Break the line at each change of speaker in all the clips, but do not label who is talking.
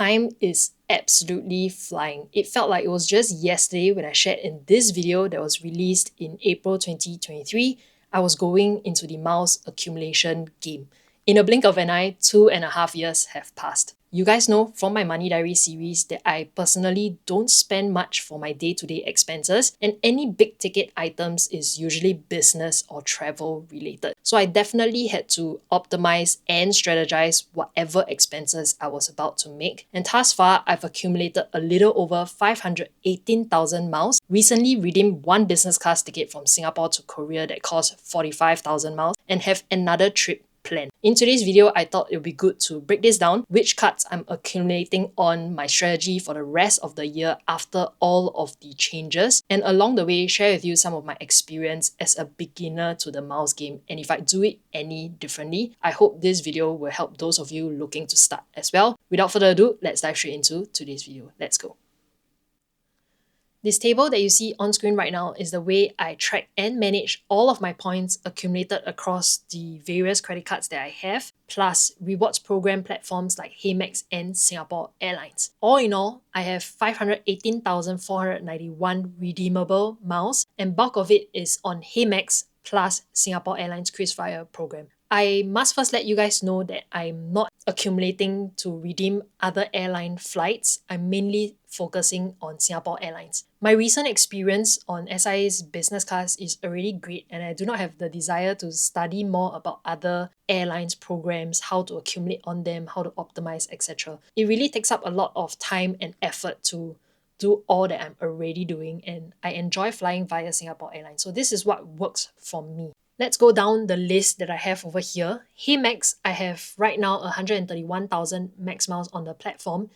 Time is absolutely flying. It felt like it was just yesterday when I shared in this video that was released in April 2023. I was going into the miles accumulation game. In a blink of an eye, 2.5 years have passed. You guys know from my Money Diary series that I personally don't spend much for my day-to-day expenses, and any big ticket items is usually business or travel related. So I definitely had to optimize and strategize whatever expenses I was about to make. And thus far, I've accumulated a little over 518,000 miles, recently redeemed one business class ticket from Singapore to Korea that cost 45,000 miles, and have another trip plan. In today's video, I thought it would be good to break this down, which cards I'm accumulating on, my strategy for the rest of the year after all of the changes, and along the way, share with you some of my experience as a beginner to the miles game, and if I do it any differently. I hope this video will help those of you looking to start as well. Without further ado, let's dive straight into today's video. Let's go. This table that you see on screen right now is the way I track and manage all of my points accumulated across the various credit cards that I have, plus rewards program platforms like HeyMax and Singapore Airlines. All in all, I have 518,491 redeemable miles, and bulk of it is on HeyMax plus Singapore Airlines KrisFlyer program. I must first let you guys know that I'm not accumulating to redeem other airline flights. I'm mainly focusing on Singapore Airlines. My recent experience on SIA's business class is already great, and I do not have the desire to study more about other airlines programs, how to accumulate on them, how to optimize, etc. It really takes up a lot of time and effort to do all that I'm already doing, and I enjoy flying via Singapore Airlines. So this is what works for me. Let's go down the list that I have over here. HeyMax, I have right now 131,000 max miles on the platform.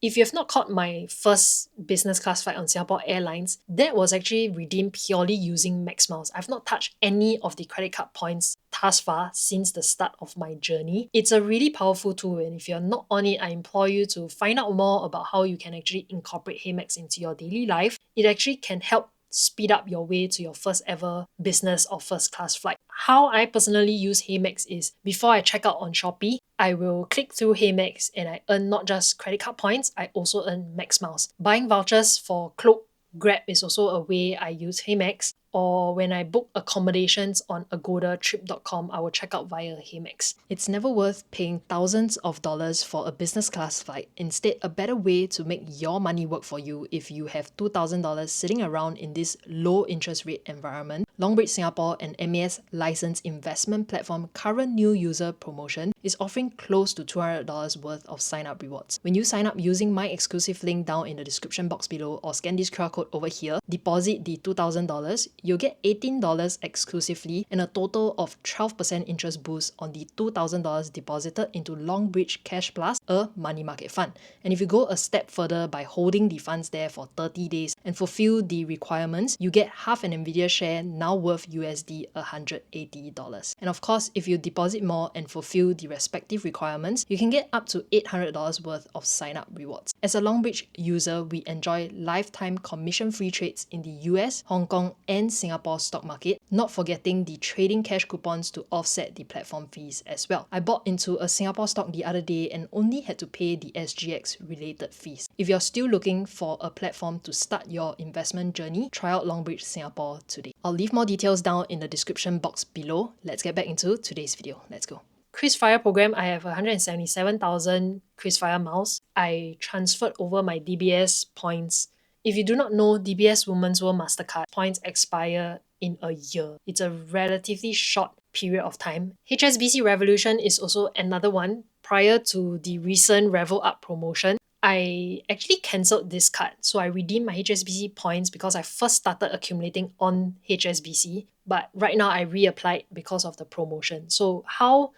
If you have not caught my first business class flight on Singapore Airlines, that was actually redeemed purely using max miles. I've not touched any of the credit card points thus far since the start of my journey. It's a really powerful tool, and if you're not on it, I implore you to find out more about how you can actually incorporate HeyMax into your daily life. It actually can help speed up your way to your first ever business or first class flight. How I personally use HeyMax is before I check out on Shopee, I will click through HeyMax and I earn not just credit card points, I also earn max miles. Buying vouchers for Cloak, Grab is also a way I use HeyMax. Or when I book accommodations on agodatrip.com, I will check out via HeyMax. It's never worth paying thousands of dollars for a business class flight. Instead, a better way to make your money work for you if you have $2,000 sitting around in this low interest rate environment. Longbridge Singapore and MAS licensed investment platform current new user promotion is offering close to $200 worth of sign-up rewards. When you sign up using my exclusive link down in the description box below or scan this QR code over here, deposit the $2,000, you'll get $18 exclusively and a total of 12% interest boost on the $2,000 deposited into Longbridge Cash Plus, a money market fund. And if you go a step further by holding the funds there for 30 days and fulfill the requirements, you get half an Nvidia share now worth USD $180. And of course, if you deposit more and fulfill the respective requirements, you can get up to $800 worth of sign-up rewards. As a Longbridge user, we enjoy lifetime commission-free trades in the US, Hong Kong, and Singapore stock market, not forgetting the trading cash coupons to offset the platform fees as well. I bought into a Singapore stock the other day and only had to pay the SGX related fees. If you're still looking for a platform to start your investment journey, try out Longbridge Singapore today. I'll leave more details down in the description box below. Let's get back into today's video. Let's go. KrisFlyer program, I have 177,000 KrisFlyer miles. I transferred over my DBS points. If you do not know, DBS Women's World Mastercard points expire in a year. It's a relatively short period of time. HSBC Revolution is also another one. Prior to the recent Revel Up promotion, I actually cancelled this card. So I redeemed my HSBC points because I first started accumulating on HSBC. But right now I reapplied because of the promotion. So how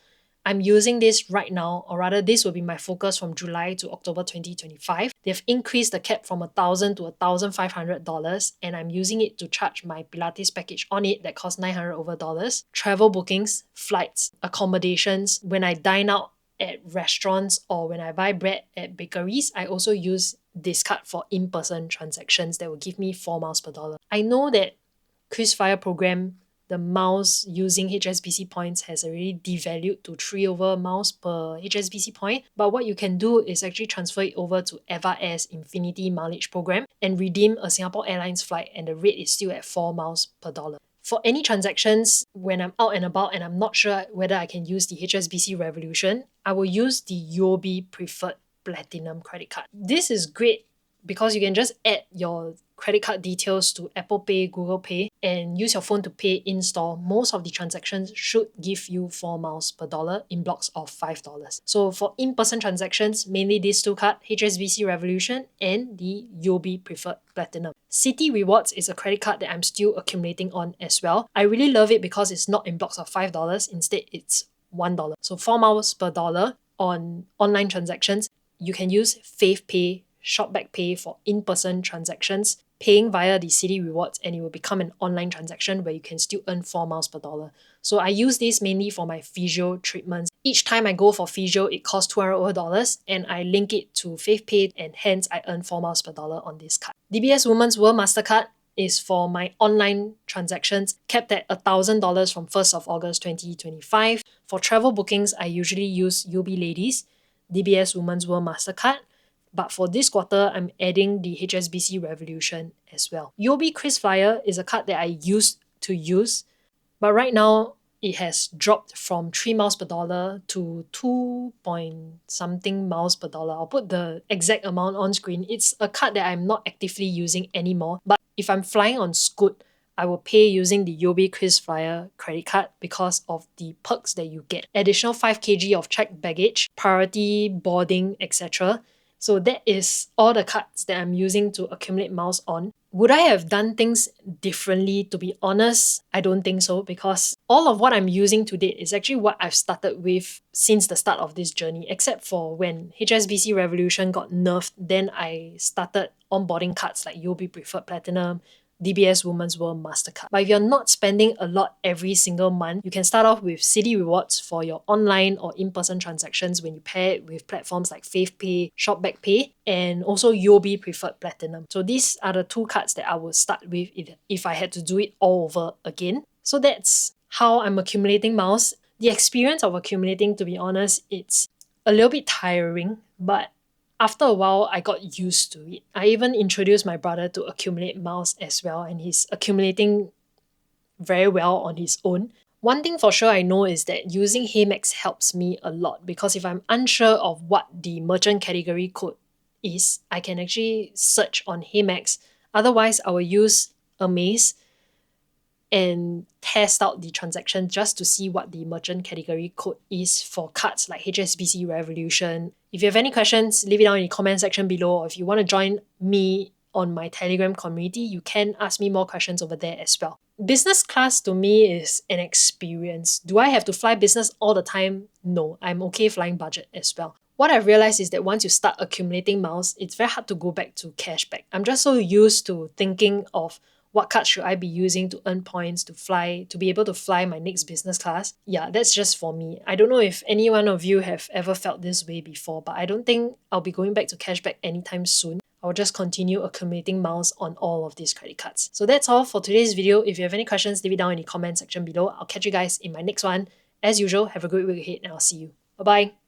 I'm using this right now, or rather this will be my focus from July to October 2025. They've increased the cap from $1,000 to $1,500, and I'm using it to charge my Pilates package on it that costs $900 over dollars, travel bookings, flights, accommodations. When I dine out at restaurants or when I buy bread at bakeries, I also use this card for in-person transactions that will give me 4 miles per dollar. I know that KrisFlyer program the miles using HSBC points has already devalued to 3 over miles per HSBC point. But what you can do is actually transfer it over to Eva Air's Infinity Mileage program and redeem a Singapore Airlines flight, and the rate is still at 4 miles per dollar. For any transactions, when I'm out and about and I'm not sure whether I can use the HSBC Revolution, I will use the UOB Preferred Platinum credit card. This is great because you can just add your credit card details to Apple Pay, Google Pay, and use your phone to pay in-store. Most of the transactions should give you 4 miles per dollar in blocks of $5. So for in-person transactions, mainly these two cards, HSBC Revolution and the UOB Preferred Platinum. Citi Rewards is a credit card that I'm still accumulating on as well. I really love it because it's not in blocks of $5. Instead, it's $1. So 4 miles per dollar on online transactions. You can use FavePay, Shopback Pay for in-person transactions, paying via the Citi Rewards, and it will become an online transaction where you can still earn 4 miles per dollar. So I use this mainly for my physio treatments. Each time I go for physio, it costs $200 over, and I link it to FavePay, and hence I earn 4 miles per dollar on this card. DBS Women's World Mastercard is for my online transactions, capped at $1,000 from 1st of August 2025. For travel bookings, I usually use UB Ladies, DBS Women's World Mastercard, but for this quarter, I'm adding the HSBC Revolution as well. UOB KrisFlyer is a card that I used to use, but right now it has dropped from 3 miles per dollar to 2 point something miles per dollar. I'll put the exact amount on screen. It's a card that I'm not actively using anymore, but if I'm flying on Scoot, I will pay using the UOB KrisFlyer credit card because of the perks that you get. Additional 5 kg of checked baggage, priority boarding, etc. So that is all the cards that I'm using to accumulate miles on. Would I have done things differently? To be honest, I don't think so, because all of what I'm using to date is actually what I've started with since the start of this journey, except for when HSBC Revolution got nerfed, then I started onboarding cards like UOB Preferred Platinum, DBS Women's World Mastercard. But if you're not spending a lot every single month, you can start off with Citi Rewards for your online or in-person transactions when you pair it with platforms like FavePay, Shopback Pay, and also UOB Preferred Platinum. So these are the two cards that I would start with if I had to do it all over again. So that's how I'm accumulating miles. The experience of accumulating, to be honest, it's a little bit tiring, but after a while, I got used to it. I even introduced my brother to accumulate miles as well, and he's accumulating very well on his own. One thing for sure I know is that using HeyMax helps me a lot, because if I'm unsure of what the merchant category code is, I can actually search on HeyMax. Otherwise, I will use Amaze and test out the transaction just to see what the merchant category code is for cards like HSBC Revolution. If you have any questions, leave it down in the comment section below, or if you want to join me on my Telegram community, you can ask me more questions over there as well. Business class to me is an experience. Do I have to fly business all the time? No, I'm okay flying budget as well. What I've realized is that once you start accumulating miles, it's very hard to go back to cashback. I'm just so used to thinking of what card should I be using to earn points to be able to fly my next business class. Yeah, that's just for me. I don't know if any one of you have ever felt this way before, but I don't think I'll be going back to cashback anytime soon. I'll just continue accumulating miles on all of these credit cards. So that's all for today's video. If you have any questions, leave it down in the comment section below. I'll catch you guys in my next one. As usual, have a great week ahead, and I'll see you. Bye-bye.